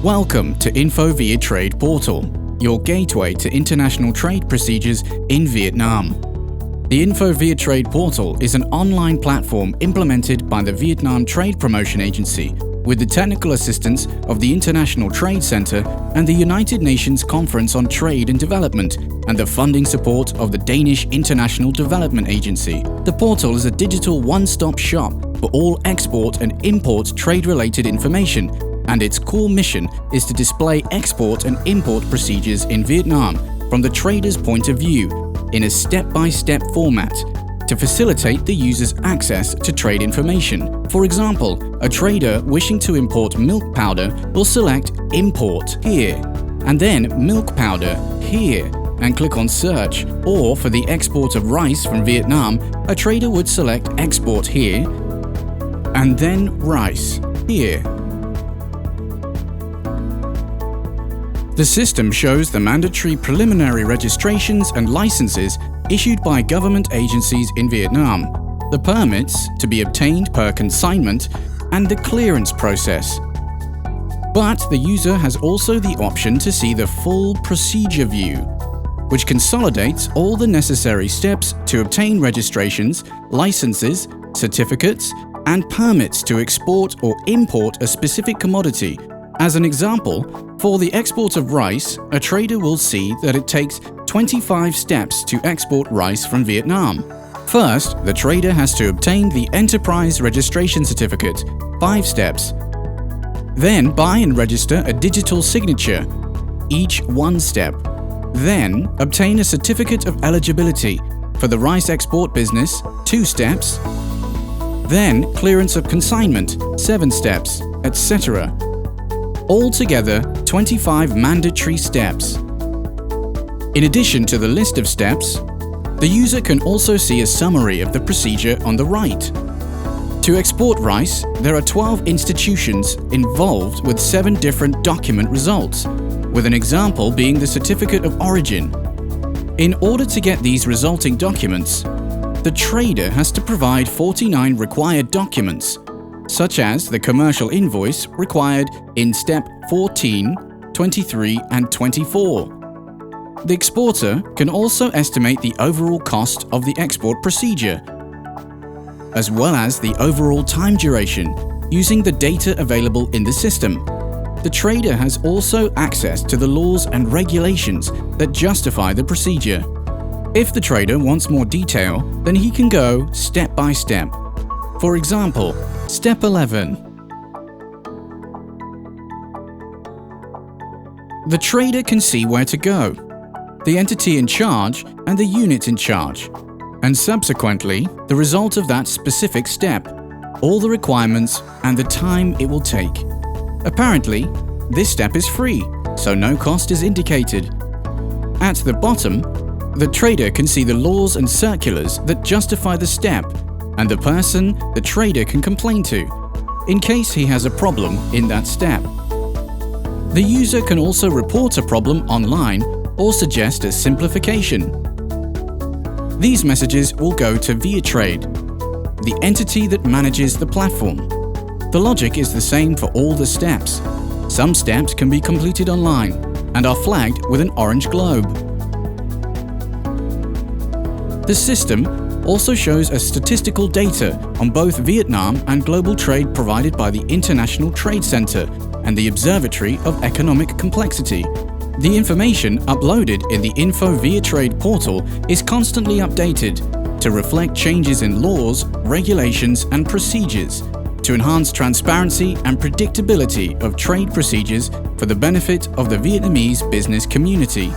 Welcome to Info VietnamTradePortal, your gateway to international trade procedures in Vietnam. The Info VietnamTradePortal is an online platform implemented by the Vietnam Trade Promotion Agency with the technical assistance of the International Trade Center and the United Nations Conference on Trade and Development and the funding support of the Danish International Development Agency. The portal is a digital one-stop shop for all export and import trade-related information, and its core mission is to display export and import procedures in Vietnam from the trader's point of view in a step-by-step format to facilitate the user's access to trade information. For example, a trader wishing to import milk powder will select Import here, and then Milk Powder here, and click on Search. Or for the export of rice from Vietnam, a trader would select Export here, and then Rice here. The system shows the mandatory preliminary registrations and licenses issued by government agencies in Vietnam, the permits to be obtained per consignment, and the clearance process. But the user has also the option to see the full procedure view, which consolidates all the necessary steps to obtain registrations, licenses, certificates, and permits to export or import a specific commodity. As an example, for the export of rice, a trader will see that it takes 25 steps to export rice from Vietnam. First, the trader has to obtain the Enterprise Registration Certificate, 5 steps. Then buy and register a digital signature, each 1 step. Then obtain a Certificate of Eligibility for the rice export business, 2 steps. Then clearance of consignment, 7 steps, etc. Altogether, 25 mandatory steps. In addition to the list of steps, the user can also see a summary of the procedure on the right. To export rice, there are 12 institutions involved with 7 different document results, with an example being the Certificate of Origin. In order to get these resulting documents, the trader has to provide 49 required documents, such as the commercial invoice required in Step 14, 23 and 24. The exporter can also estimate the overall cost of the export procedure, as well as the overall time duration, using the data available in the system. The trader has also access to the laws and regulations that justify the procedure. If the trader wants more detail, then he can go step by step. For example, Step 11. The trader can see where to go, the entity in charge and the unit in charge, and subsequently the result of that specific step, all the requirements and the time it will take. Apparently, this step is free, so no cost is indicated. At the bottom, the trader can see the laws and circulars that justify the step and the person the trader can complain to, in case he has a problem in that step. The user can also report a problem online or suggest a simplification. These messages will go to VietTrade, the entity that manages the platform. The logic is the same for all the steps. Some steps can be completed online and are flagged with an orange globe. The system also shows us statistical data on both Vietnam and global trade provided by the International Trade Center and the Observatory of Economic Complexity. The information uploaded in the Info VietnamTradePortal is constantly updated to reflect changes in laws, regulations and procedures to enhance transparency and predictability of trade procedures for the benefit of the Vietnamese business community.